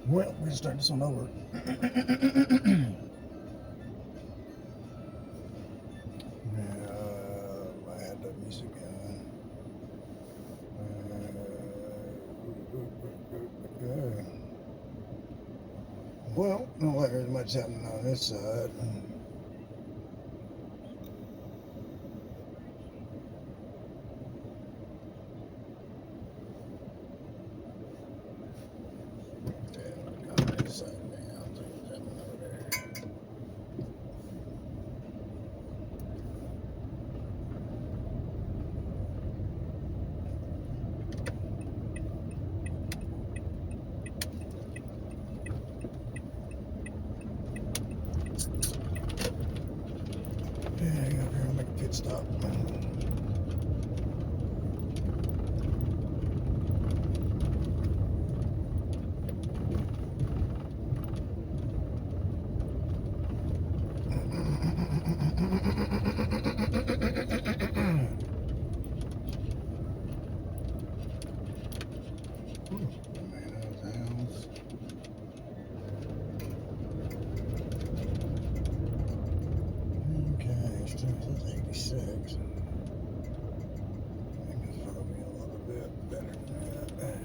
Well, we're gonna start this one over. I had that music on. Well, not like there's much happening on this side. On this side now, things happening over there. Yeah, go up here and make a pit stop. Tomatoes, okay, still says 86. I think it's probably a little bit better than that.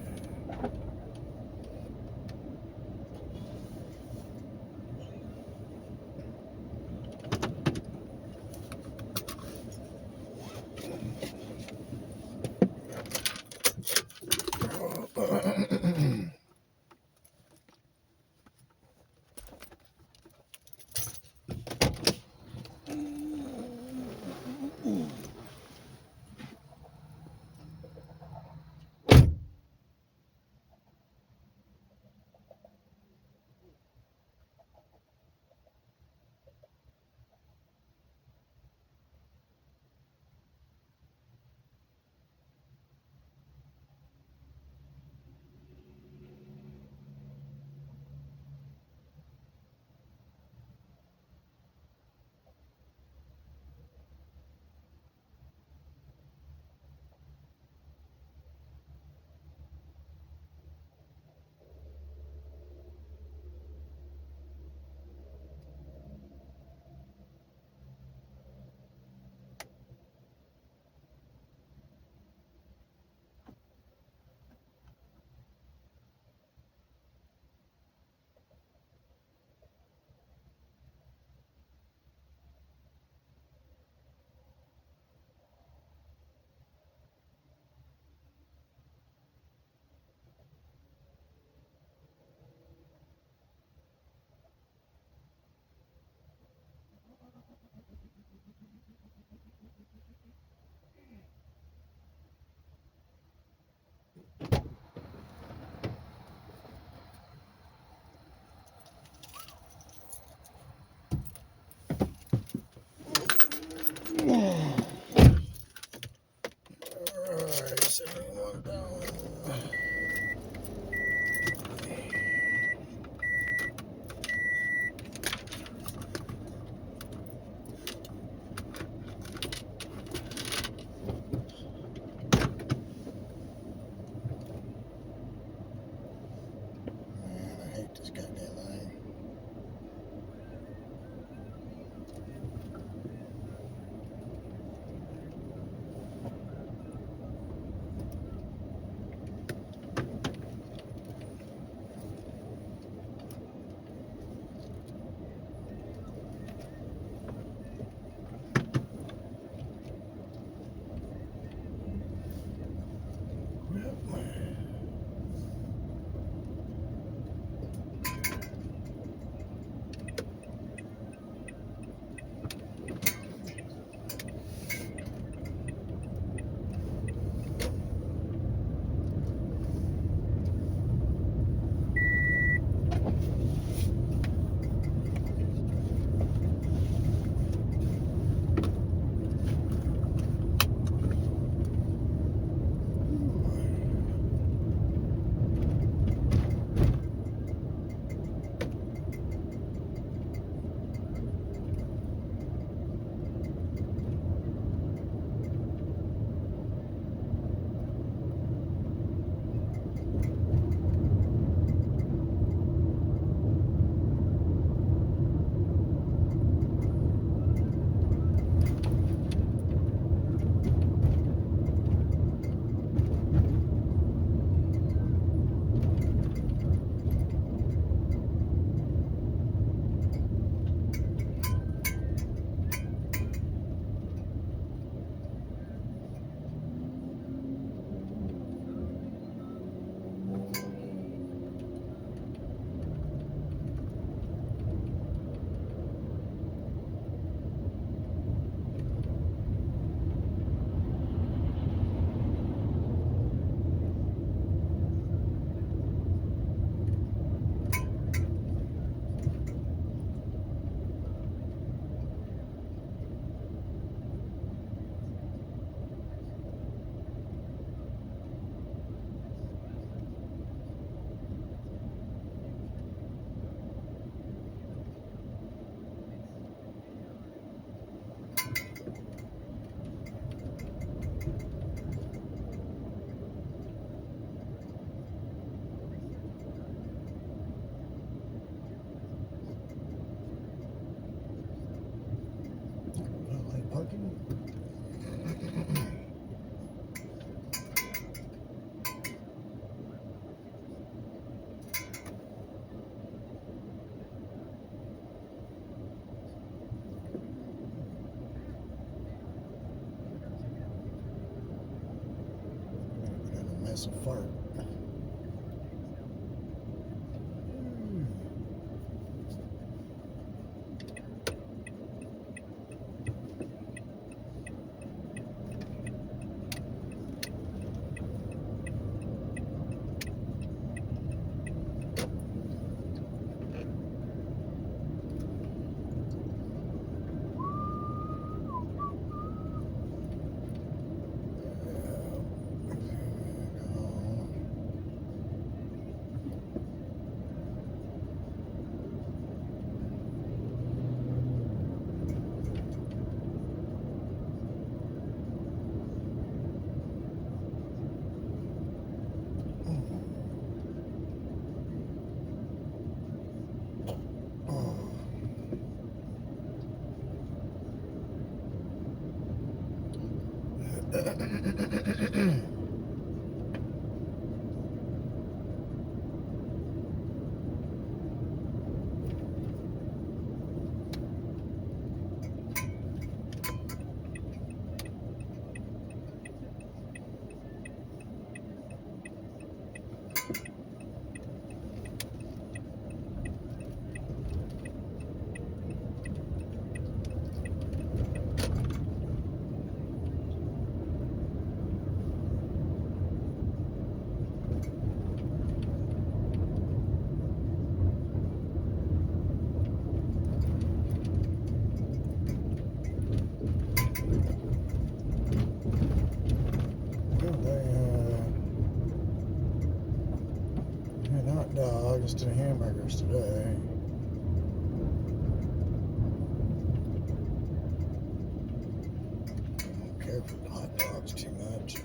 Alright, 71 down. Man, I hate this goddamn thing. Well, a fart. Hot dogs to hamburgers today. I don't care for the hot dogs too much.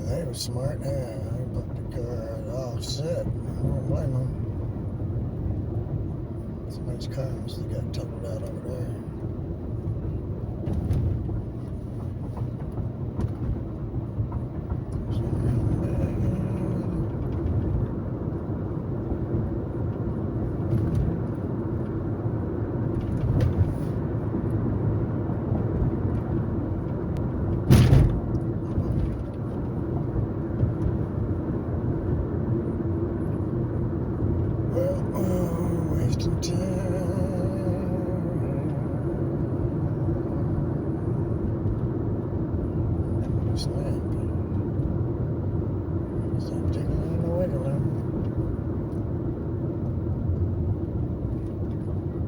They were smart. Yeah, they put the car offset. I don't blame them. Somebody's car must have got totaled out over there. Wasting time. Snap. Is that taking on the wiggle room?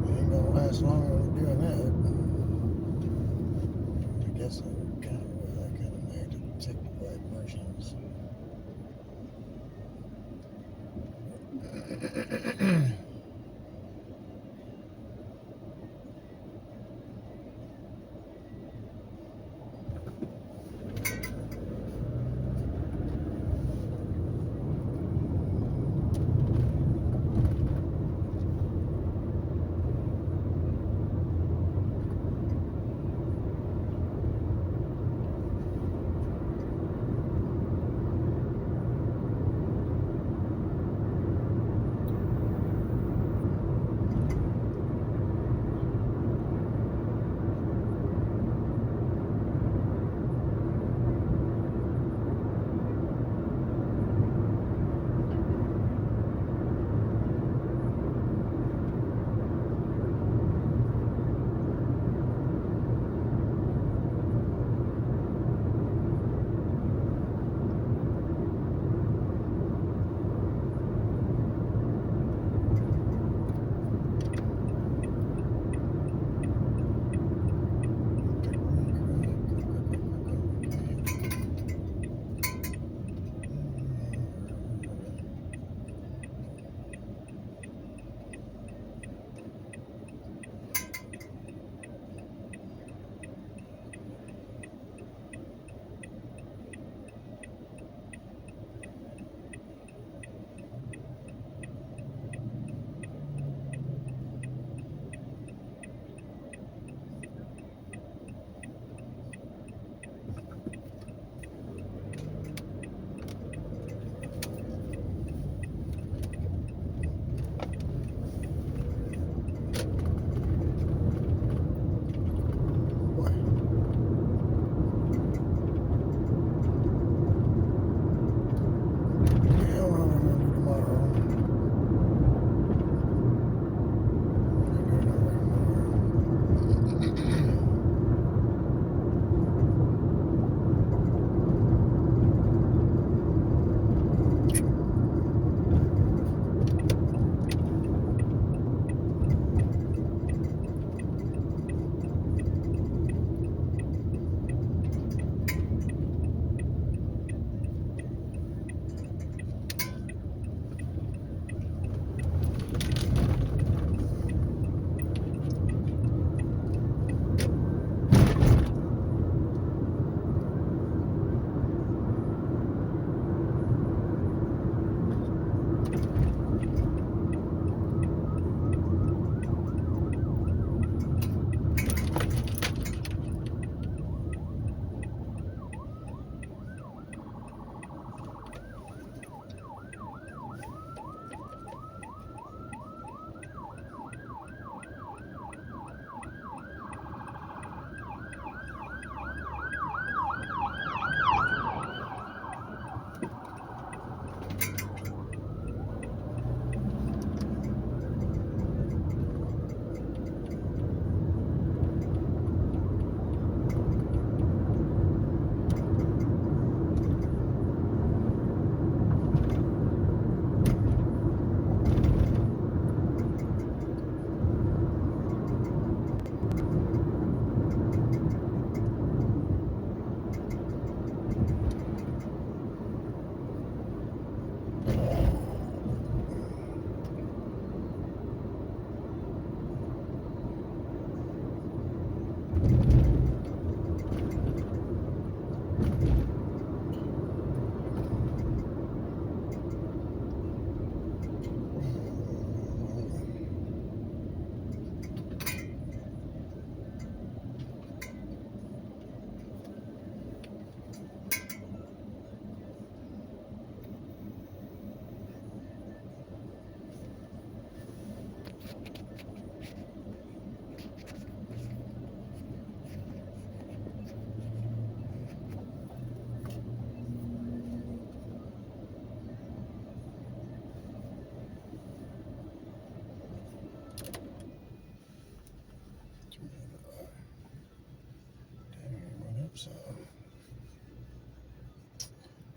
Ain't gonna last long on doing that. I guess I kind of made to take the right versions.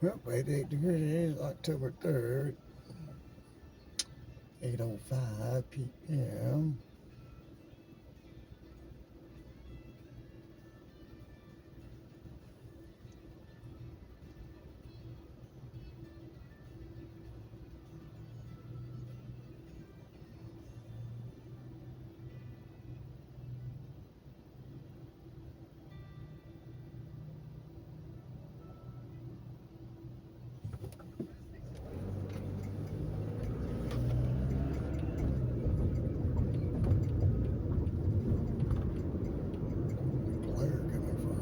Yep, 88 degrees, October 3rd, 8:05 p.m. Glare coming from.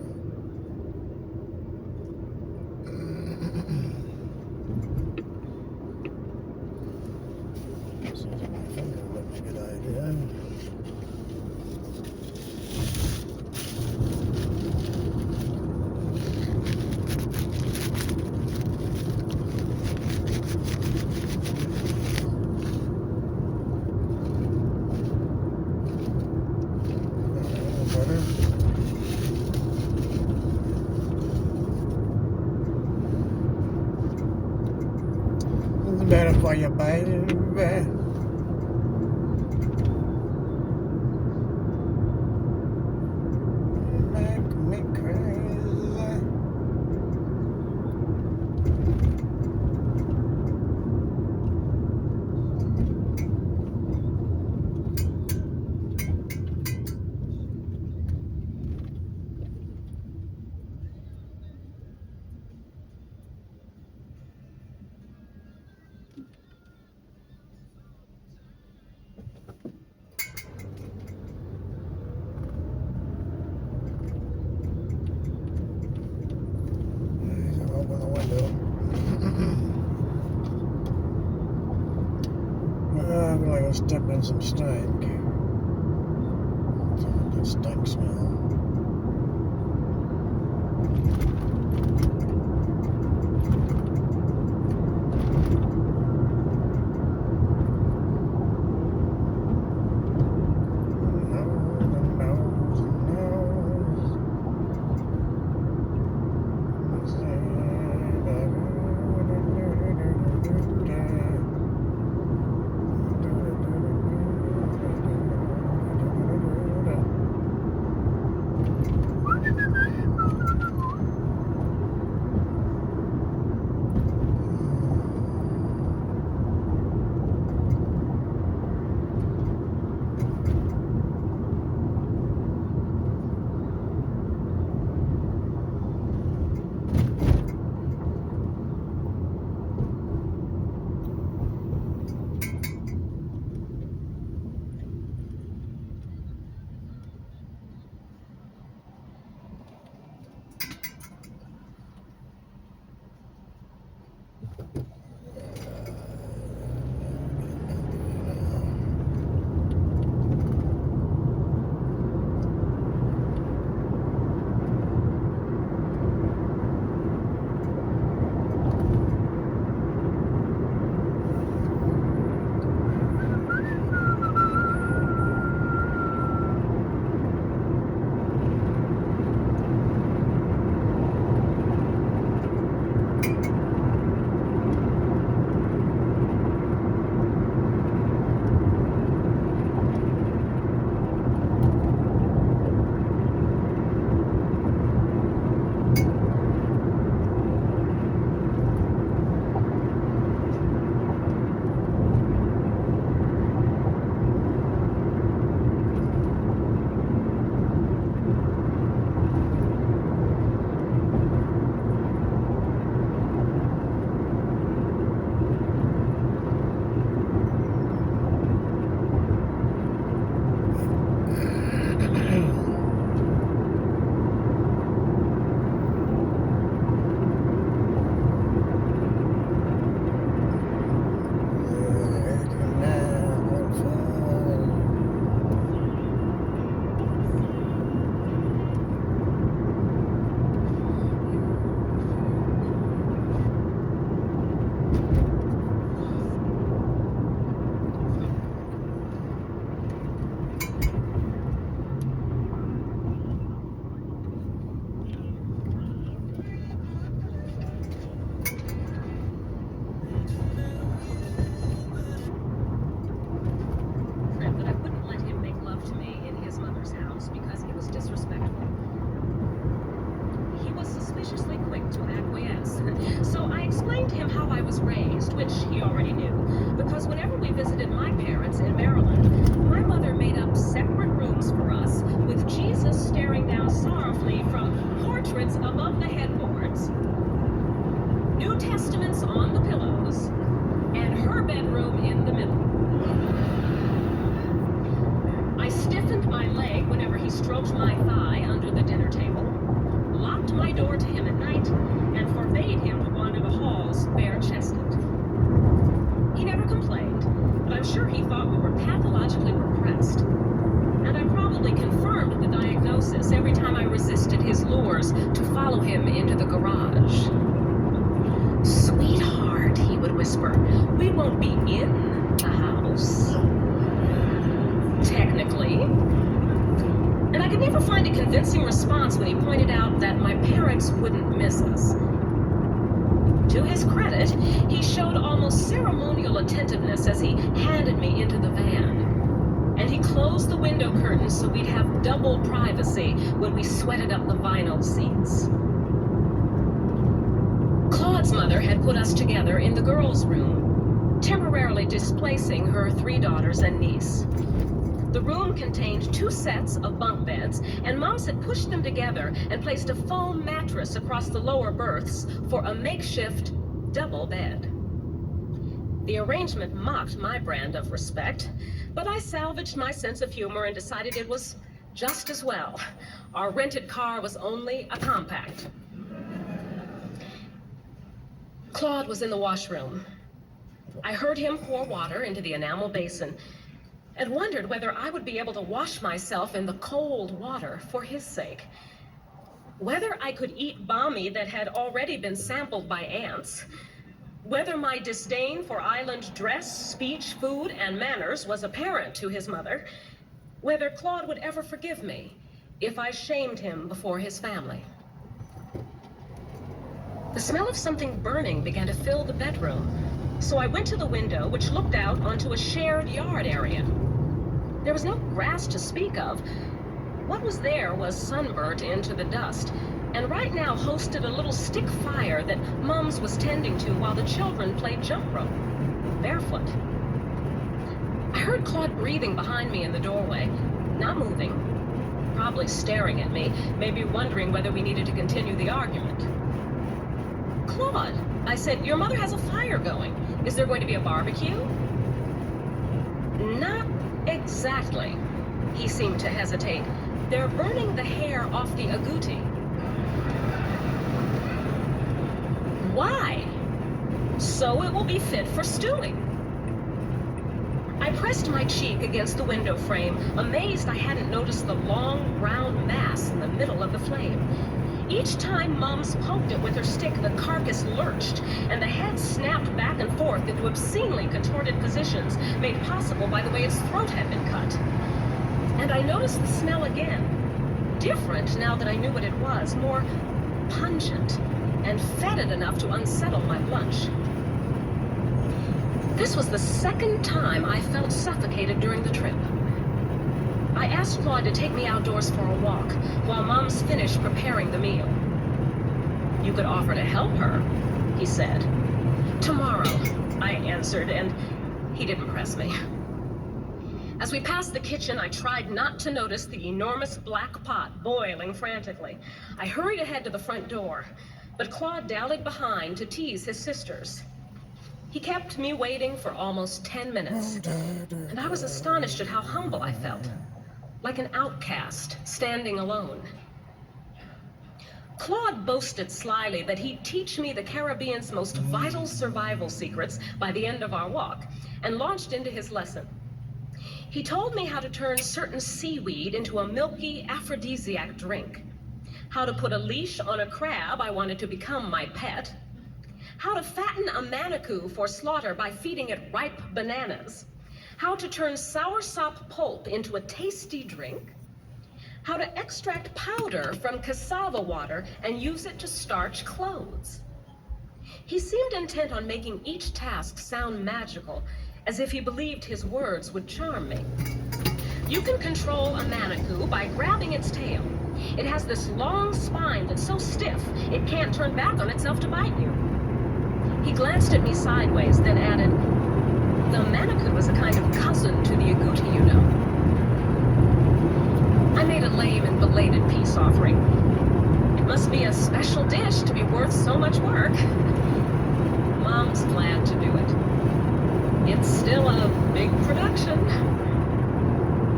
Seems like my finger wasn't a good idea. Better. Better for you, baby. Make me crazy. Open the window. I feel like I stepped in some stank. It's a good stank smell. house because it was disrespectful. He was suspiciously quick to acquiesce. So I explained to him how I was raised, which he already knew, because whenever we visited my parents in Maryland, my mother made up separate rooms for us, with Jesus staring down sorrowfully from portraits above the headboards, New Testaments on the pillows, and her bedroom in the middle. I stiffened my leg whenever he stroked my thigh under the dinner table, locked my door to him at night, and forbade him to wander the halls bare-chested. He never complained, but I'm sure he thought we were pathologically repressed. And I probably confirmed the diagnosis every time I resisted his lures to follow him into the garage. "Sweetheart," he would whisper, "we won't be in the house." Technically. And I could never find a convincing response when he pointed out that my parents wouldn't miss us. To his credit, he showed almost ceremonial attentiveness as he handed me into the van. And he closed the window curtains so we'd have double privacy when we sweated up the vinyl seats. Claude's mother had put us together in the girls' room, temporarily displacing her 3 daughters and niece. The room contained 2 sets of bunk beds, and Mums had pushed them together and placed a foam mattress across the lower berths for a makeshift double bed. The arrangement mocked my brand of respect, but I salvaged my sense of humor and decided it was just as well. Our rented car was only a compact. Claude was in the washroom. I heard him pour water into the enamel basin and wondered whether I would be able to wash myself in the cold water for his sake. Whether I could eat bami that had already been sampled by ants, whether my disdain for island dress, speech, food, and manners was apparent to his mother, whether Claude would ever forgive me if I shamed him before his family. The smell of something burning began to fill the bedroom, so I went to the window, which looked out onto a shared yard area. There was no grass to speak of. What was there was sunburnt into the dust, and right now hosted a little stick fire that Mums was tending to while the children played jump rope, barefoot. I heard Claude breathing behind me in the doorway, not moving, probably staring at me, maybe wondering whether we needed to continue the argument. "Claude," I said, "your mother has a fire going. Is there going to be a barbecue?" "Not exactly." He seemed to hesitate. "They're burning the hair off the agouti." "Why?" "So it will be fit for stewing." I pressed my cheek against the window frame, amazed I hadn't noticed the long, round mass in the middle of the flame. Each time Mums poked it with her stick, the carcass lurched, and the head snapped back and forth into obscenely contorted positions made possible by the way its throat had been cut. And I noticed the smell again. Different now that I knew what it was, more pungent, and fetid enough to unsettle my lunch. This was the second time I felt suffocated during the trip. I asked Claude to take me outdoors for a walk while Mums finished preparing the meal. "You could offer to help her," he said. "Tomorrow," I answered, and he didn't press me. As we passed the kitchen, I tried not to notice the enormous black pot boiling frantically. I hurried ahead to the front door, but Claude dallied behind to tease his sisters. He kept me waiting for almost 10 minutes, and I was astonished at how humble I felt, like an outcast standing alone. Claude boasted slyly that he'd teach me the Caribbean's most vital survival secrets by the end of our walk, and launched into his lesson. He told me how to turn certain seaweed into a milky aphrodisiac drink, how to put a leash on a crab I wanted to become my pet, how to fatten a manikou for slaughter by feeding it ripe bananas, how to turn soursop pulp into a tasty drink, how to extract powder from cassava water and use it to starch clothes. He seemed intent on making each task sound magical, as if he believed his words would charm me. You can control a Manitou by grabbing its tail. It has this long spine that's so stiff, it can't turn back on itself to bite you. He glanced at me sideways, then added, the Manitou is a kind of cousin to the agouti, you know. I made a lame and belated peace offering. It must be a special dish to be worth so much work. Mom's glad to do it. It's still a big production.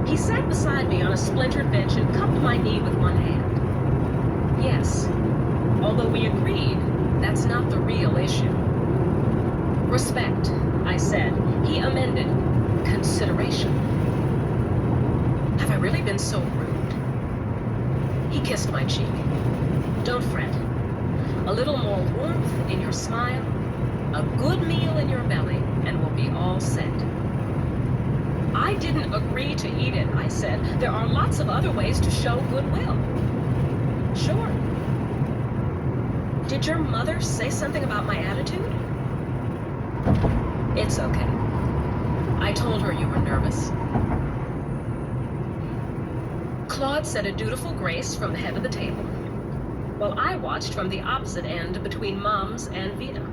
He sat beside me on a splintered bench and cupped my knee with one hand. Yes, although we agreed that's not the real issue. Respect, I said. He amended. Consideration. Have I really been so rude? He kissed my cheek. Don't fret. A little more warmth in your smile, a good meal in your belly, and we'll be all set. I didn't agree to eat it, I said. There are lots of other ways to show goodwill. Sure. Did your mother say something about my attitude? It's okay. I told her you were nervous. Claude said a dutiful grace from the head of the table, while I watched from the opposite end between Mums and Vina.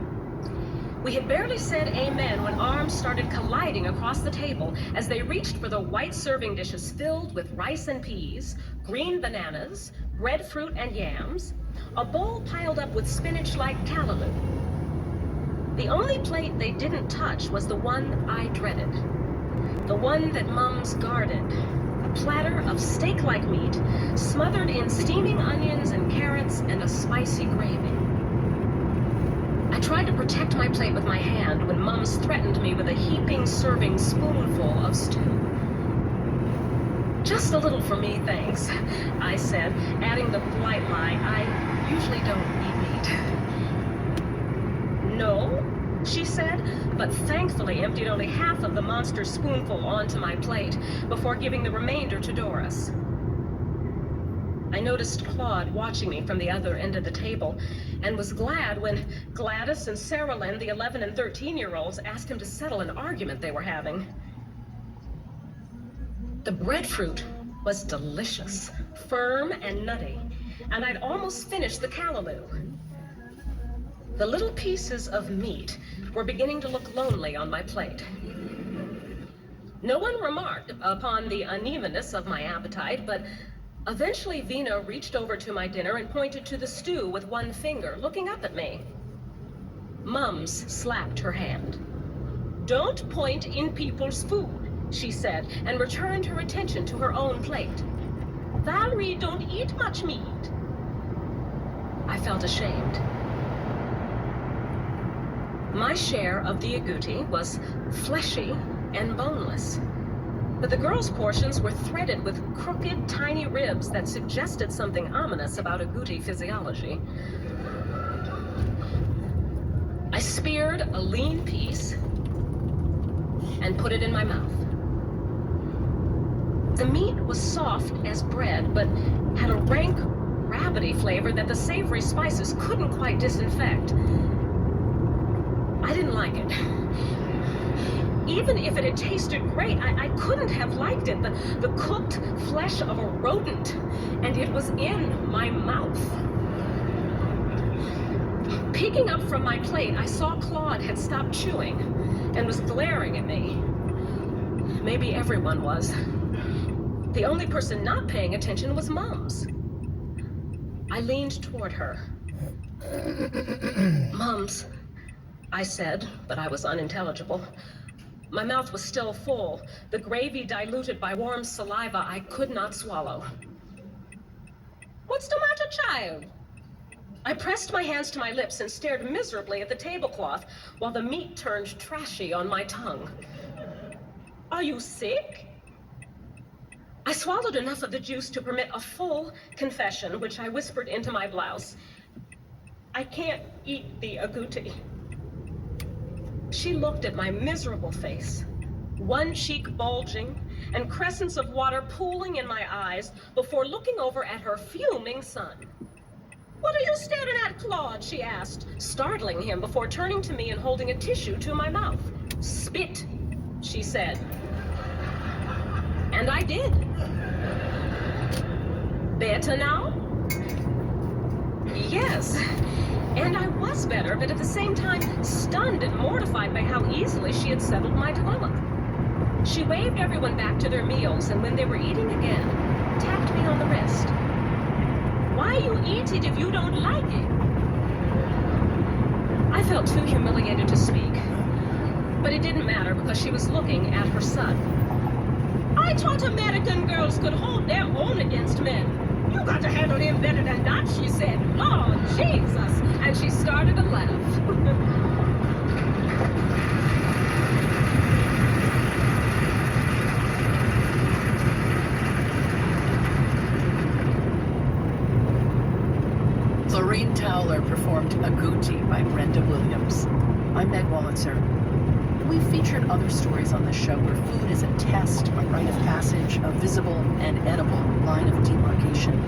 We had barely said amen when arms started colliding across the table as they reached for the white serving dishes filled with rice and peas, green bananas, breadfruit and yams, a bowl piled up with spinach-like callaloo. The only plate they didn't touch was the one I dreaded, the one that Mums guarded, a platter of steak-like meat smothered in steaming onions and carrots and a spicy gravy. I tried to protect my plate with my hand when Mums threatened me with a heaping serving spoonful of stew. Just a little for me, thanks, I said, adding the polite line, I usually don't eat meat. No, she said, but thankfully emptied only half of the monster spoonful onto my plate before giving the remainder to Doris. I noticed Claude watching me from the other end of the table and was glad when Gladys and Sarah Lynn, the 11 and 13-year-olds, asked him to settle an argument they were having. The breadfruit was delicious, firm and nutty, and I'd almost finished the callaloo. The little pieces of meat were beginning to look lonely on my plate. No one remarked upon the unevenness of my appetite, but eventually Vina reached over to my dinner and pointed to the stew with one finger, looking up at me. Mums slapped her hand. Don't point in people's food, she said, and returned her attention to her own plate. Valerie don't eat much meat. I felt ashamed. My share of the agouti was fleshy and boneless, but the girls' portions were threaded with crooked, tiny ribs that suggested something ominous about agouti physiology. I speared a lean piece and put it in my mouth. The meat was soft as bread, but had a rank, rabbity flavor that the savory spices couldn't quite disinfect. I didn't like it. Even if it had tasted great, I couldn't have liked it. The cooked flesh of a rodent, and it was in my mouth. Peeking up from my plate, I saw Claude had stopped chewing and was glaring at me. Maybe everyone was. The only person not paying attention was Mums. I leaned toward her. Mums, I said, but I was unintelligible. My mouth was still full, the gravy diluted by warm saliva I could not swallow. What's the matter, child? I pressed my hands to my lips and stared miserably at the tablecloth while the meat turned trashy on my tongue. Are you sick? I swallowed enough of the juice to permit a full confession, which I whispered into my blouse. I can't eat the agouti. She looked at my miserable face, one cheek bulging and crescents of water pooling in my eyes before looking over at her fuming son. What are you staring at, Claude? She asked, startling him before turning to me and holding a tissue to my mouth. Spit, she said. And I did. Better now? Yes. And I was better, but at the same time, stunned and mortified by how easily she had settled my dilemma. She waved everyone back to their meals, and when they were eating again, tapped me on the wrist. Why you eat it if you don't like it? I felt too humiliated to speak. But it didn't matter because she was looking at her son. I taught American girls could hold their own against men. You got to handle him better than that, she said. Lord Jesus. And she started to laugh. Lorene Towler performed Agouti by Brenda Williams. I'm Meg Wolitzer. We've featured other stories on this show where food is a test, a rite of passage, a visible and edible line of demarcation.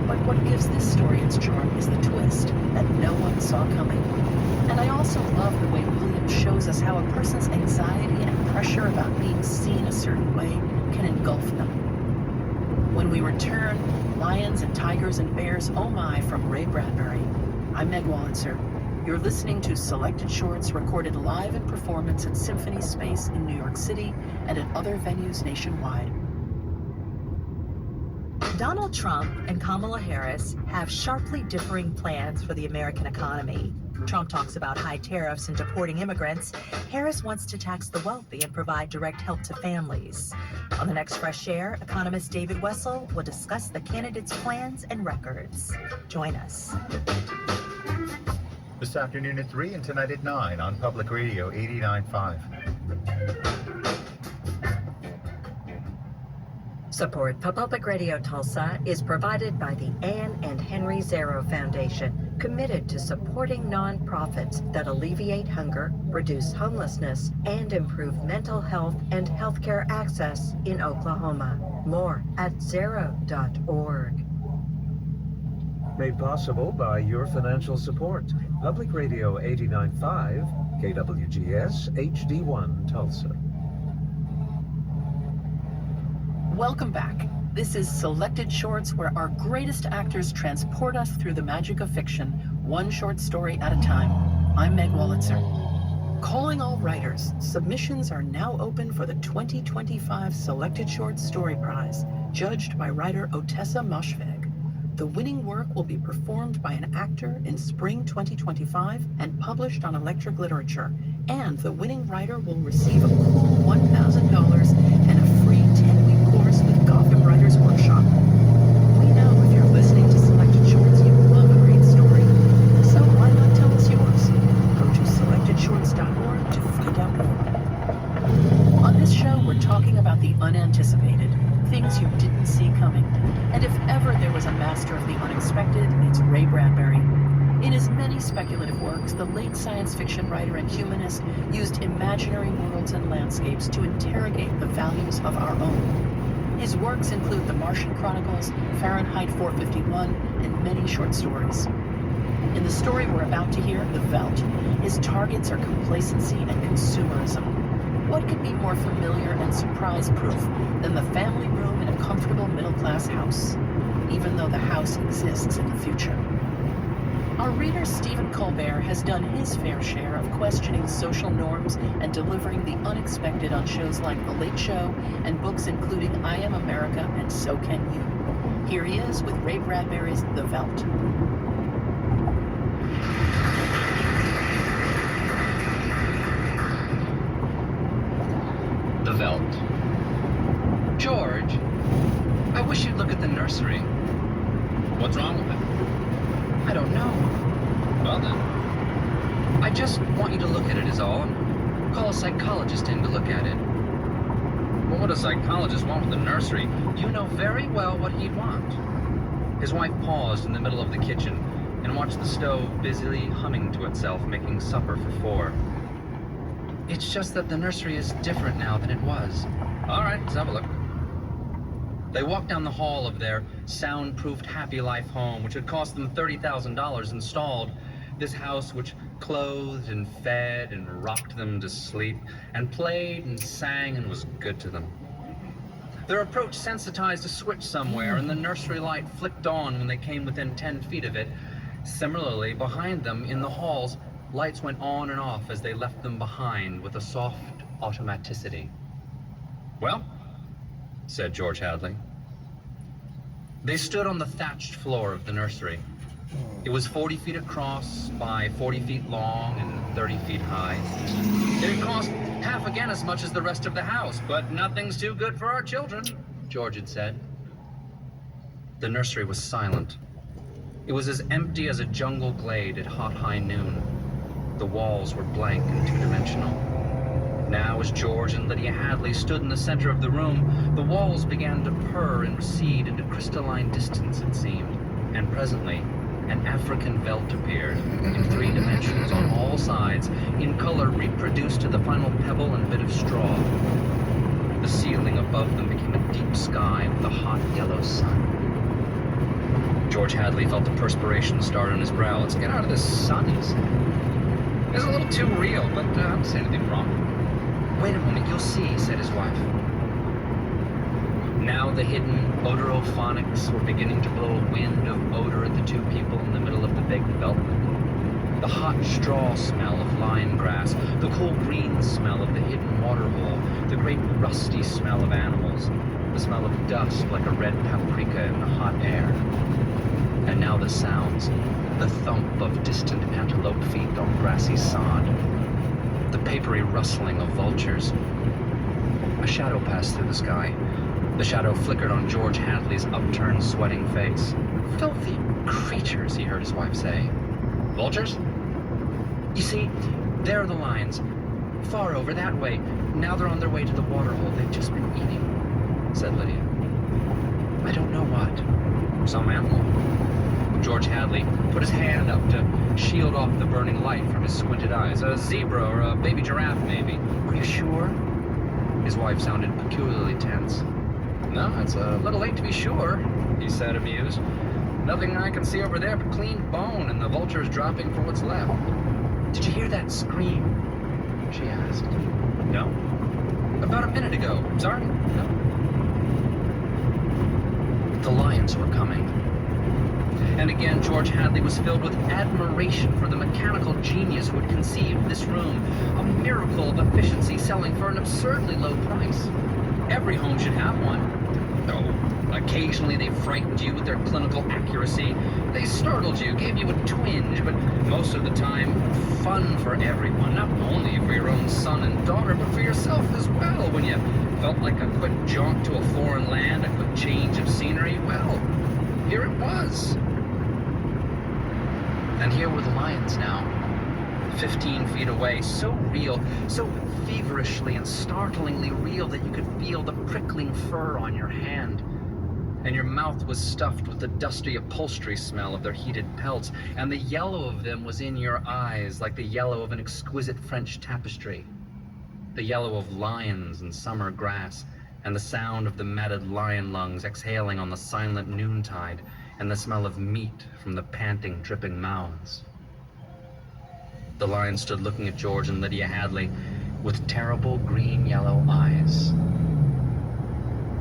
But what gives this story its charm is the twist that no one saw coming. And I also love the way Williams shows us how a person's anxiety and pressure about being seen a certain way can engulf them. When we return, lions and tigers and bears, oh my, from Ray Bradbury. I'm Meg Wolitzer. You're listening to Selected Shorts recorded live in performance at Symphony Space in New York City and at other venues nationwide. Donald Trump and Kamala Harris have sharply differing plans for the American economy. Trump talks about high tariffs and deporting immigrants. Harris wants to tax the wealthy and provide direct help to families. On the next Fresh Air, economist David Wessel will discuss the candidates' plans and records. Join us. This afternoon at 3 and tonight at 9 on Public Radio 89.5. Support for Public Radio Tulsa is provided by the Anne and Henry Zarrow Foundation, committed to supporting nonprofits that alleviate hunger, reduce homelessness, and improve mental health and healthcare access in Oklahoma. More at zarrow.org. Made possible by your financial support. Public Radio 89.5, KWGS HD1 Tulsa. Welcome back. This is Selected Shorts, where our greatest actors transport us through the magic of fiction, one short story at a time. I'm Meg Wolitzer. Calling all writers, submissions are now open for the 2025 Selected Shorts Story Prize, judged by writer Otessa Moshfegh. The winning work will be performed by an actor in spring 2025 and published on Electric Literature, and the winning writer will receive a cool $1,000 and a free 10-week course with Gotham Writers Workshop. We know if you're listening to Selected Shorts, you love a great story. So why not tell us yours? Go to selectedshorts.org to find out more. On this show, we're talking about the unanticipated, things you didn't see coming. And if ever there was a master of the unexpected, it's Ray Bradbury. In his many speculative works, the late science fiction writer and humanist used imaginary worlds and landscapes to interrogate the values of our own. His works include The Martian Chronicles, Fahrenheit 451, and many short stories. In the story we're about to hear, The Veldt, his targets are complacency and consumerism. What could be more familiar and surprise-proof than the family room in a comfortable middle-class house, even though the house exists in the future? Our reader Stephen Colbert has done his fair share of questioning social norms and delivering the unexpected on shows like The Late Show and books including I Am America and So Can You. Here he is with Ray Bradbury's The Veldt. The Veldt. George, I wish you'd look at the nursery. What's wrong with it? I don't know. Well then. I just want you to look at it is all, and call a psychologist in to look at it. Well, what does a psychologist want with the nursery? You know very well what he'd want. His wife paused in the middle of the kitchen and watched the stove busily humming to itself, making supper for 4. It's just that the nursery is different now than it was. All right, let's have a look. They walked down the hall of their soundproofed Happy Life home, which had cost them $30,000 installed. This house which clothed and fed and rocked them to sleep and played and sang and was good to them. Their approach sensitized a switch somewhere, and the nursery light flicked on when they came within 10 feet of it. Similarly, behind them, in the halls, lights went on and off as they left them behind with a soft automaticity. "Well," said George Hadley. They stood on the thatched floor of the nursery. It was 40 feet across by 40 feet long and 30 feet high. It had cost half again as much as the rest of the house, but nothing's too good for our children, George had said. The nursery was silent. It was as empty as a jungle glade at hot high noon. The walls were blank and two-dimensional. Now, as George and Lydia Hadley stood in the center of the room, the walls began to purr and recede into crystalline distance, it seemed. And presently, an African veld appeared, in 3 dimensions on all sides, in color reproduced to the final pebble and bit of straw. The ceiling above them became a deep sky with a hot yellow sun. George Hadley felt the perspiration start on his brow. "Let's get out of this sun," he said. "It's a little too real, but I don't say anything wrong." "Wait a moment, you'll see," said his wife. Now the hidden odorophonics were beginning to blow a wind of odor at the two people in the middle of the big development. The hot straw smell of lion grass, the cool green smell of the hidden water hole, the great rusty smell of animals, the smell of dust like a red paprika in the hot air. And now the sounds, the thump of distant antelope feet on grassy sod, the papery rustling of vultures. A shadow passed through the sky. The shadow flickered on George Hadley's upturned, sweating face. "Filthy creatures," he heard his wife say. "Vultures?" "You see, there are the lions. Far over, that way. Now they're on their way to the water hole they've just been eating," said Lydia. "I don't know what." "Some animal." George Hadley put his hand up to shield off the burning light from his squinted eyes. "A zebra or a baby giraffe, maybe." "Are you sure?" His wife sounded peculiarly tense. "No, it's a little late to be sure," he said, amused. "Nothing I can see over there but clean bone and the vultures dropping for what's left." "Did you hear that scream?" she asked. "No." "About a minute ago. Sorry? No." The lions were coming. And again, George Hadley was filled with admiration for the mechanical genius who had conceived this room, a miracle of efficiency selling for an absurdly low price. Every home should have one. Though occasionally they frightened you with their clinical accuracy. They startled you, gave you a twinge, but most of the time, fun for everyone, not only for your own son and daughter, but for yourself as well, when you felt like a quick jaunt to a foreign land, a quick change of scenery. Well, here it was. And here were the lions now, 15 feet away, so real, so feverishly and startlingly real that you could feel the prickling fur on your hand. And your mouth was stuffed with the dusty upholstery smell of their heated pelts, and the yellow of them was in your eyes like the yellow of an exquisite French tapestry. The yellow of lions and summer grass, and the sound of the matted lion lungs exhaling on the silent noontide, and the smell of meat from the panting, dripping mouths. The lions stood looking at George and Lydia Hadley with terrible green-yellow eyes.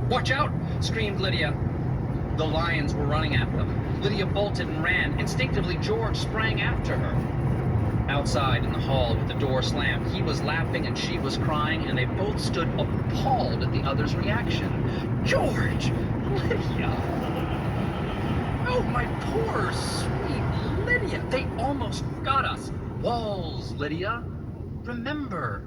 "Watch out!" screamed Lydia. The lions were running at them. Lydia bolted and ran. Instinctively, George sprang after her. Outside in the hall with the door slammed, he was laughing and she was crying, and they both stood appalled at the other's reaction. "George! Lydia! Oh, my poor, sweet Lydia! They almost got us! Walls, Lydia! Remember!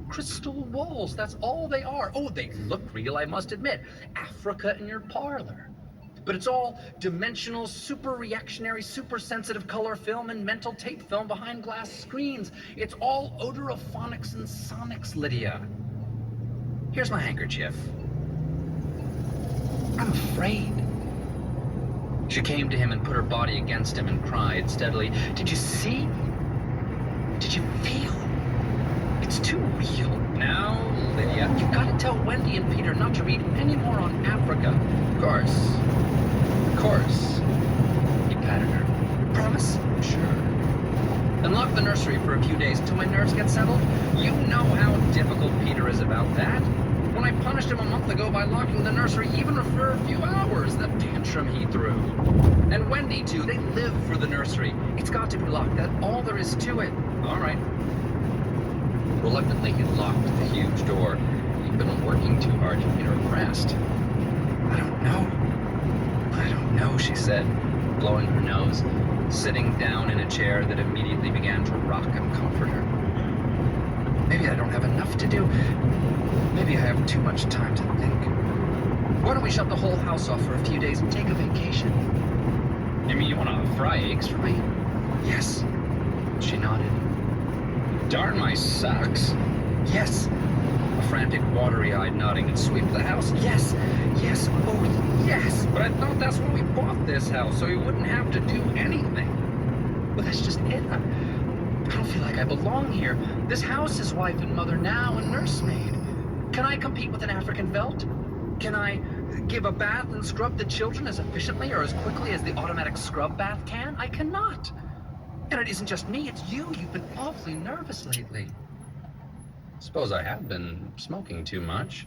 Crystal walls, that's all they are. Oh, they look real, I must admit. Africa in your parlor. But it's all dimensional, super reactionary, super sensitive color film and mental tape film behind glass screens. It's all odorophonics and sonics, Lydia. Here's my handkerchief. I'm afraid." She came to him and put her body against him and cried steadily. "Did you see? Did you feel? It's too real." "Now, Lydia, you've got to tell Wendy and Peter not to read any more on Africa." "Of course. Of course." He patted her. "Promise?" "Sure." "And lock the nursery for a few days until my nerves get settled. You know how difficult Peter is about that. When when I punished him a month ago by locking the nursery even for a few hours, the tantrum he threw. And Wendy, too, they live for the nursery. It's got to be locked, that's all there is to it. All right. Reluctantly, he locked the huge door. He'd been working too hard to get her rest. I don't know, she said, blowing her nose, sitting down in a chair that immediately began to rock and comfort her. Maybe I don't have enough to do. Maybe I have too much time to think. Why don't we shut the whole house off for a few days and take a vacation? You mean you want to fry eggs for me? Yes. She nodded. Darn my socks. Yes. A frantic, watery-eyed nodding. And sweep the house. Yes. Yes. Oh, yes. But I thought that's when we bought this house, so we wouldn't have to do anything. Well, that's just it. I don't feel like I belong here. This house is wife and mother now and nursemaid. Can I compete with an African veldt? Can I give a bath and scrub the children as efficiently or as quickly as the automatic scrub bath can? I cannot. And it isn't just me, it's you. You've been awfully nervous lately. Suppose I have been smoking too much.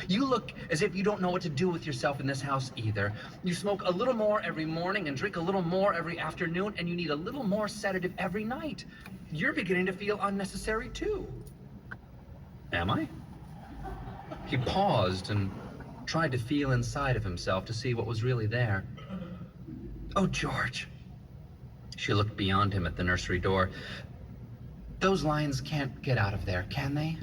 You look as if you don't know what to do with yourself in this house either. You smoke a little more every morning and drink a little more every afternoon, and you need a little more sedative every night. You're beginning to feel unnecessary too. Am I? He paused and tried to feel inside of himself to see what was really there. Oh, George. She looked beyond him at the nursery door. Those lions can't get out of there, can they?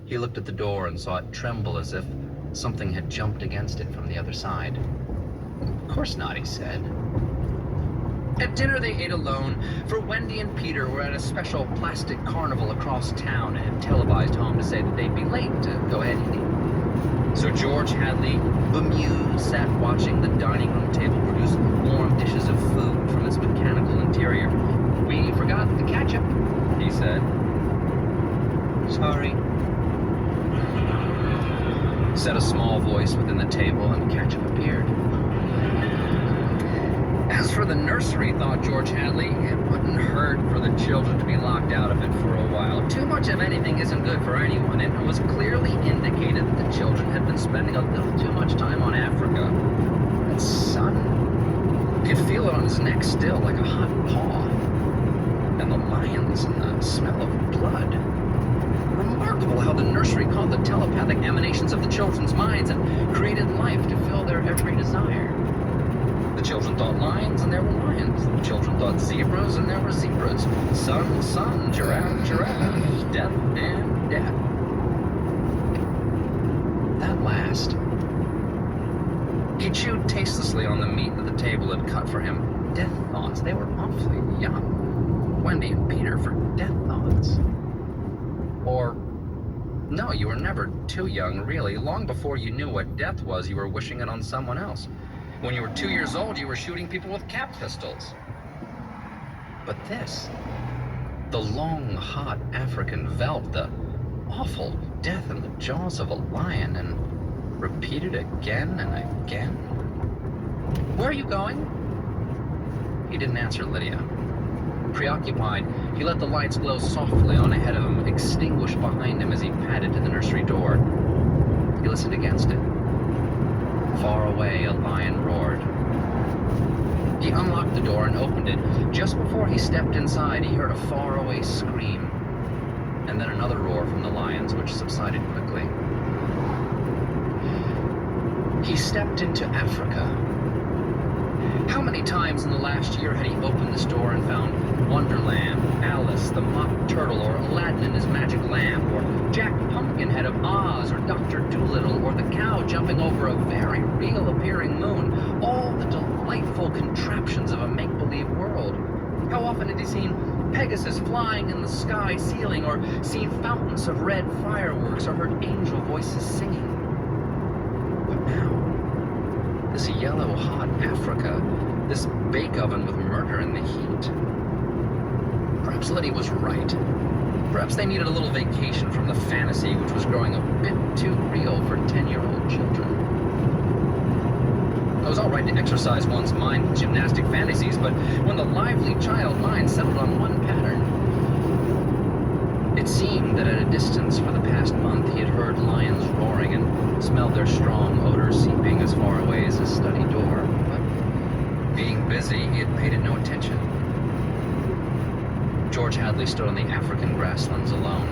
He looked at the door and saw it tremble as if something had jumped against it from the other side. Of course not, he said. At dinner they ate alone, for Wendy and Peter were at a special plastic carnival across town and had televised home to say that they'd be late to go ahead eating. So George Hadley, bemused, sat watching the dining room table produce warm dishes of food from its mechanical interior. "We forgot the ketchup," he said. "Sorry," said a small voice within the table, and ketchup appeared. As for the nursery, thought George Hadley, it wouldn't hurt for the children to be locked out of it for a while. Too much of anything isn't good for anyone, and it was clearly indicated that the children had been spending a little too much time on Africa. That sun, you could feel it on his neck still, like a hot paw. And the lions and the smell of blood. Remarkable how the nursery caught the telepathic emanations of the children's minds and created life to fill their every desire. The children thought lions, and there were lions. The children thought zebras, and there were zebras. Sun, sun, giraffe, giraffe. Death and death. That last. He chewed tastelessly on the meat that the table had cut for him. Death thoughts, they were awfully young. Wendy and Peter for death thoughts. Or, no, you were never too young, really. Long before you knew what death was, you were wishing it on someone else. When you were 2 years old, you were shooting people with cap pistols. But this, the long, hot African veldt, the awful death in the jaws of a lion, and repeated again and again. "Where are you going?" He didn't answer Lydia. Preoccupied, he let the lights glow softly on ahead of him, extinguish behind him as he padded to the nursery door. He listened against it. Far away, a lion roared. He unlocked the door and opened it. Just before he stepped inside, he heard a faraway scream, and then another roar from the lions, which subsided quickly. He stepped into Africa. How many times in the last year had he opened this door and found Wonderland, Alice, the Mock Turtle, or Aladdin and his magic lamp, or Jack Pumpkinhead of Oz, or Dr. Dolittle, or the cow jumping over a very real-appearing moon, all the delightful contraptions of a make-believe world? How often had he seen Pegasus flying in the sky ceiling, or seen fountains of red fireworks, or heard angel voices singing? But now, this yellow, hot Africa, this bake oven with murder in the heat. Perhaps Lydia was right. Perhaps they needed a little vacation from the fantasy, which was growing a bit too real for 10-year-old children. It was all right to exercise one's mind with gymnastic fantasies, but when the lively child mind settled on one pattern, it It seemed that at a distance for the past month he had heard lions roaring and smelled their strong odor seeping as far away as his study door. But being busy, he had paid it no attention. George Hadley stood on the African grasslands alone.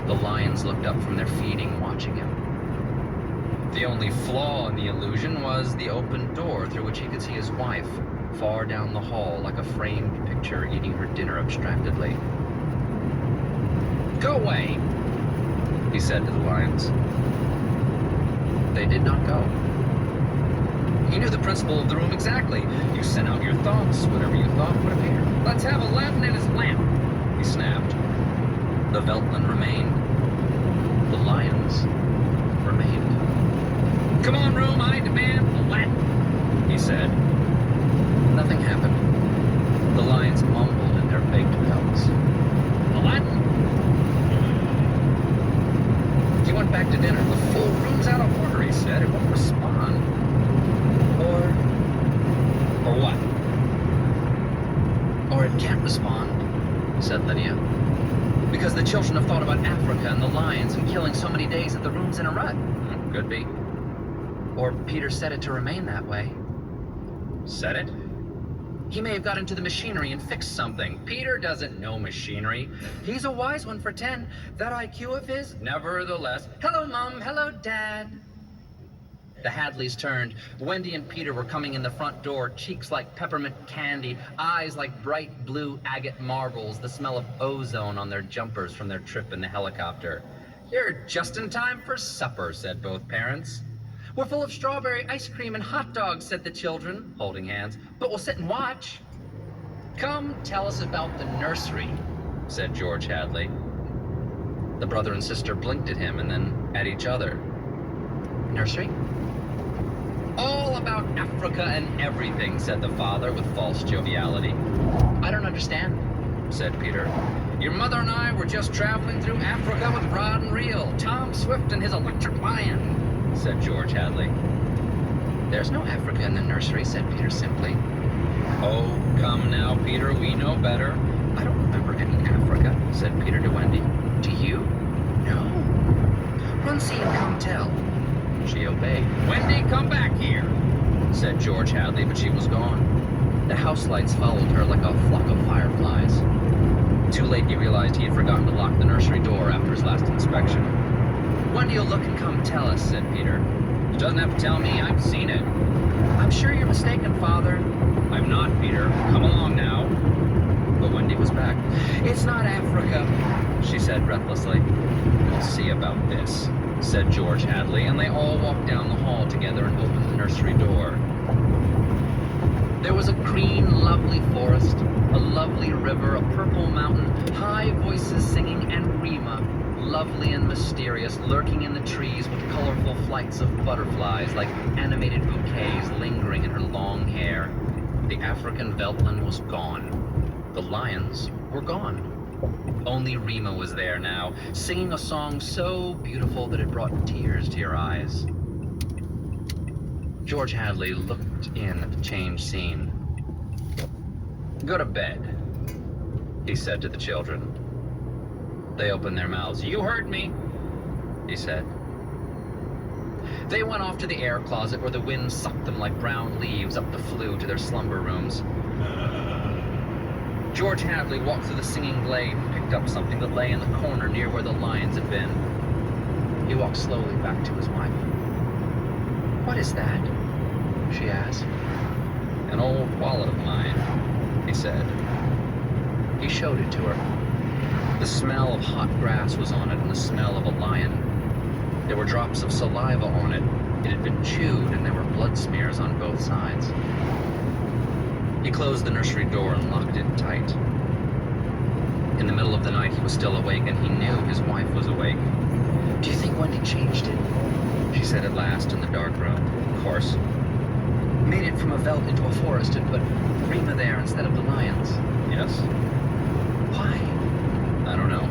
The lions looked up from their feeding, watching him. The only flaw in the illusion was the open door through which he could see his wife, far down the hall like a framed picture eating her dinner abstractedly. "Go away," he said to the lions. They did not go. He knew the principle of the room exactly. You sent out your thoughts, whatever you thought would appear. "Let's have Aladdin and his lamp," he snapped. The Veltman remained. The lions remained. "Come on, room, I demand Aladdin," he said. Nothing happened. The lions mumbled in their baked pelts. "Aladdin?" He went back to dinner. "The full room's out of order," he said. "It won't respond." Or what? "Or it can't respond," said Lydia. "Because the children have thought about Africa and the lions and killing so many days that the room's in a rut." Could be. Or Peter set it to remain that way. Set it? He may have got into the machinery and fixed something. Peter doesn't know machinery. He's a wise one for 10. That IQ of his, nevertheless. "Hello, Mom. Hello, Dad." The Hadleys turned. Wendy and Peter were coming in the front door, cheeks like peppermint candy, eyes like bright blue agate marbles, the smell of ozone on their jumpers from their trip in the helicopter. "You're just in time for supper," said both parents. "We're full of strawberry ice cream and hot dogs," said the children, holding hands. "But we'll sit and watch." "Come tell us about the nursery," said George Hadley. The brother and sister blinked at him and then at each other. "Nursery?" "All about Africa and everything," said the father with false joviality. "I don't understand," said Peter. "Your mother and I were just traveling through Africa with rod and reel. Tom Swift and his electric lion," said George Hadley. "There's no Africa in the nursery," said Peter simply. "Oh, come now, Peter, we know better." "I don't remember any Africa," said Peter to Wendy. "Do you?" "No." "Run see and come tell." She obeyed. "Wendy, come back here," said George Hadley, but she was gone. The house lights followed her like a flock of fireflies. Too late, he realized he had forgotten to lock the nursery door after his last inspection. "Wendy will look and come tell us," said Peter. "She doesn't have to tell me. I've seen it." "I'm sure you're mistaken, Father." "I'm not, Peter. Come along now." But Wendy was back. "It's not Africa," she said breathlessly. "We'll see about this," said George Hadley, and they all walked down the hall together and opened the nursery door. There was a green, lovely forest, a lovely river, a purple mountain, high voices singing, and Rima, lovely and mysterious, lurking in the trees with colorful flights of butterflies like animated bouquets lingering in her long hair. The African Veltman was gone. The lions were gone. Only Rima was there now, singing a song so beautiful that it brought tears to your eyes. George Hadley looked in at the changed scene. "Go to bed," he said to the children. They opened their mouths. "You heard me," he said. They went off to the air closet where the wind sucked them like brown leaves up the flue to their slumber rooms. George Hadley walked through the singing glade and picked up something that lay in the corner near where the lions had been. He walked slowly back to his wife. "What is that?" she asked. "An old wallet of mine," he said. He showed it to her. The smell of hot grass was on it and the smell of a lion. There were drops of saliva on it. It had been chewed and there were blood smears on both sides. He closed the nursery door and locked it tight. In the middle of the night, he was still awake, and he knew his wife was awake. "Do you think Wendy changed it?" she said at last in the dark room. "Of course. Made it from a veldt into a forest and put Rima there instead of the lions." "Yes." "Why?" "I don't know.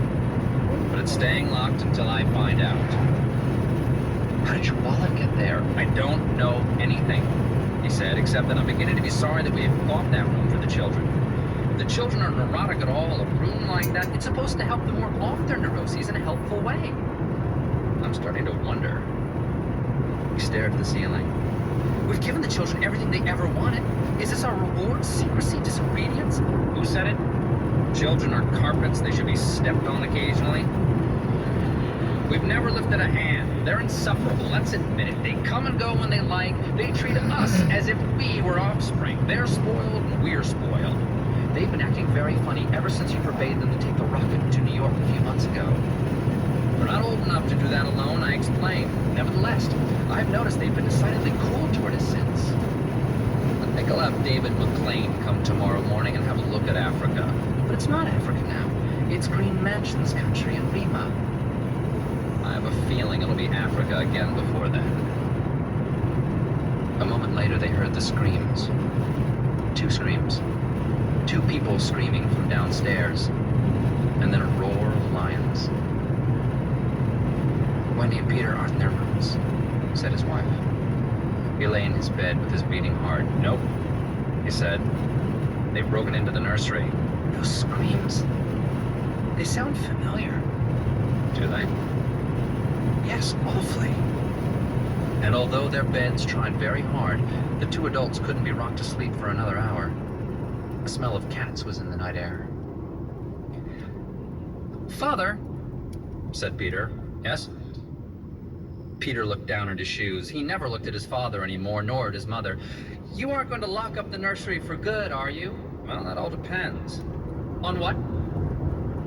But it's staying locked until I find out." "How did your wallet get there?" "I don't know anything," he said, "except that I'm beginning to be sorry that we have bought that room for the children. If the children are neurotic at all, a room like that, it's supposed to help them work off their neuroses in a helpful way. I'm starting to wonder. He stared at the ceiling. We've given the children everything they ever wanted. Is this our reward? Secrecy? Disobedience? Who said it? Children are carpets. They should be stepped on occasionally. We've never lifted a hand. They're insufferable. Let's admit it. They come and go when they like. They treat us as if we were offspring. They're spoiled and we're spoiled. They've been acting very funny ever since you forbade them to take the rocket to New York a few months ago. They're not old enough to do that alone, I explained. Nevertheless, I've noticed they've been decidedly cool toward us since. I think I'll have David McLean come tomorrow morning and have a look at Africa. But it's not Africa now. It's Green Mansion's country in Rima. I have a feeling it'll be Africa again before then. A moment later, they heard the screams. 2 screams. 2 people screaming from downstairs. And then a roar of lions. Wendy and Peter aren't in their rooms, said his wife. He lay in his bed with his beating heart. Nope, he said. They've broken into the nursery. Those screams, they sound familiar. Do they? Yes, awfully. And although their beds tried very hard, the 2 adults couldn't be rocked to sleep for another hour. A smell of cats was in the night air. Father, said Peter. Yes? Peter looked down at his shoes. He never looked at his father anymore, nor at his mother. You aren't going to lock up the nursery for good, are you? Well, that all depends. On what?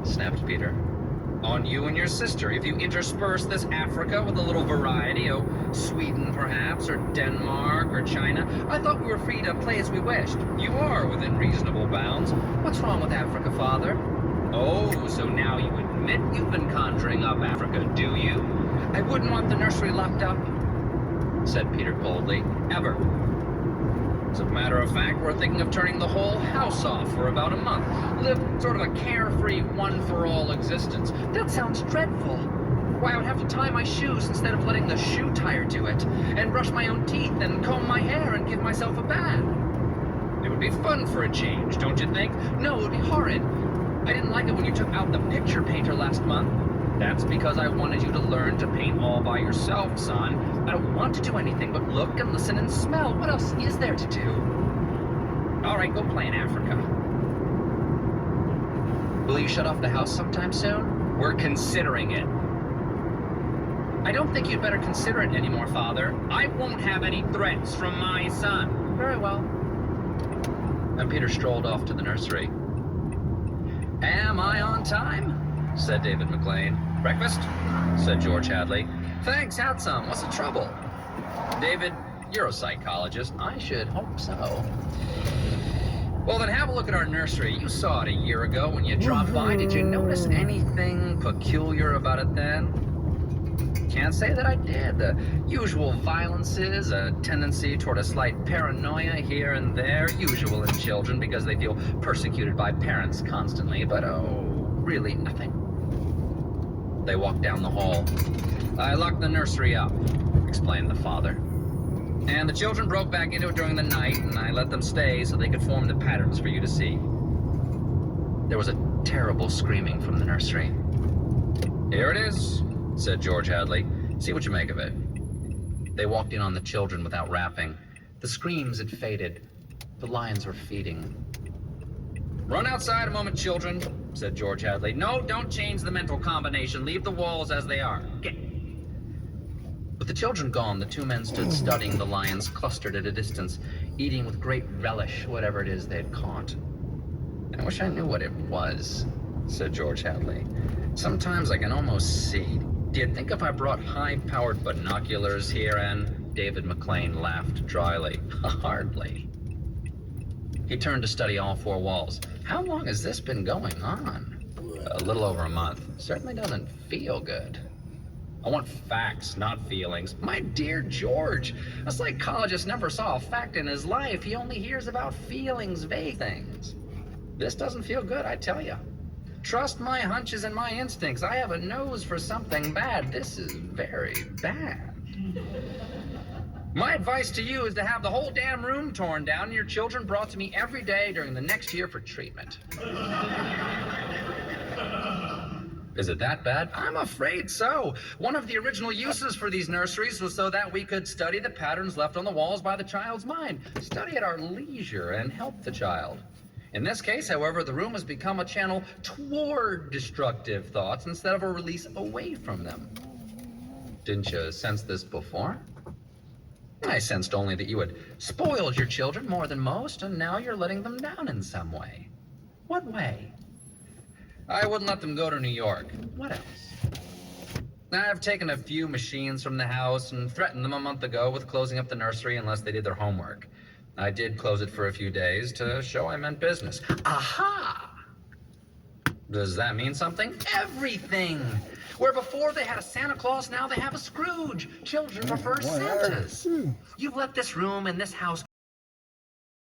Snapped Peter. On you and your sister. If you intersperse this Africa with a little variety, oh, Sweden perhaps, or Denmark, or China. I thought we were free to play as we wished. You are within reasonable bounds. What's wrong with Africa, Father? Oh, so now you admit you've been conjuring up Africa, do you? I wouldn't want the nursery locked up, said Peter coldly. Ever. As a matter of fact, we're thinking of turning the whole house off for about a month. Live sort of a carefree, one-for-all existence. That sounds dreadful. Why, I would have to tie my shoes instead of letting the shoe tire do it, and brush my own teeth, and comb my hair, and give myself a bath. It would be fun for a change, don't you think? No, it would be horrid. I didn't like it when you took out the picture painter last month. That's because I wanted you to learn to paint all by yourself, son. I don't want to do anything but look and listen and smell. What else is there to do? All right, go play in Africa. Will you shut off the house sometime soon? We're considering it. I don't think you'd better consider it anymore, Father. I won't have any threats from my son. Very well. And Peter strolled off to the nursery. Am I on time? Said David McLean. Breakfast? Said George Hadley. Thanks, had some. What's the trouble? David, you're a psychologist. I should hope so. Well, then have a look at our nursery. You saw it a year ago when you dropped by. Did you notice anything peculiar about it then? Can't say that I did. The usual violences, a tendency toward a slight paranoia here and there, usual in children because they feel persecuted by parents constantly, but oh, really nothing. They walked down the hall. I locked the nursery up, explained the father. And the children broke back into it during the night, and I let them stay so they could form the patterns for you to see. There was a terrible screaming from the nursery. Here it is, said George Hadley. See what you make of it. They walked in on the children without rapping. The screams had faded. The lions were feeding. Run outside a moment, children, said George Hadley. No, don't change the mental combination. Leave the walls as they are. Get. With the children gone, the 2 men stood studying the lions clustered at a distance, eating with great relish whatever it is they had caught. I wish I knew what it was, said George Hadley. Sometimes I can almost see. Do you think if I brought high-powered binoculars here and... David McLean laughed dryly. Hardly. He turned to study all 4 walls. How long has this been going on? A little over a month. Certainly doesn't feel good. I want facts, not feelings. My dear George, a psychologist never saw a fact in his life. He only hears about feelings, vague things. This doesn't feel good, I tell you. Trust my hunches and my instincts. I have a nose for something bad. This is very bad. My advice to you is to have the whole damn room torn down and your children brought to me every day during the next year for treatment. Is it that bad? I'm afraid so. One of the original uses for these nurseries was so that we could study the patterns left on the walls by the child's mind, study at our leisure, and help the child. In this case, however, the room has become a channel toward destructive thoughts instead of a release away from them. Didn't you sense this before? I sensed only that you had spoiled your children more than most, and now you're letting them down in some way. What way? I wouldn't let them go to New York. What else? I've taken a few machines from the house and threatened them a month ago with closing up the nursery unless they did their homework. I did close it for a few days to show I meant business. Aha! Does that mean something? Everything! Where before they had a Santa Claus, now they have a Scrooge. Children prefer Santas. You've let this room and this house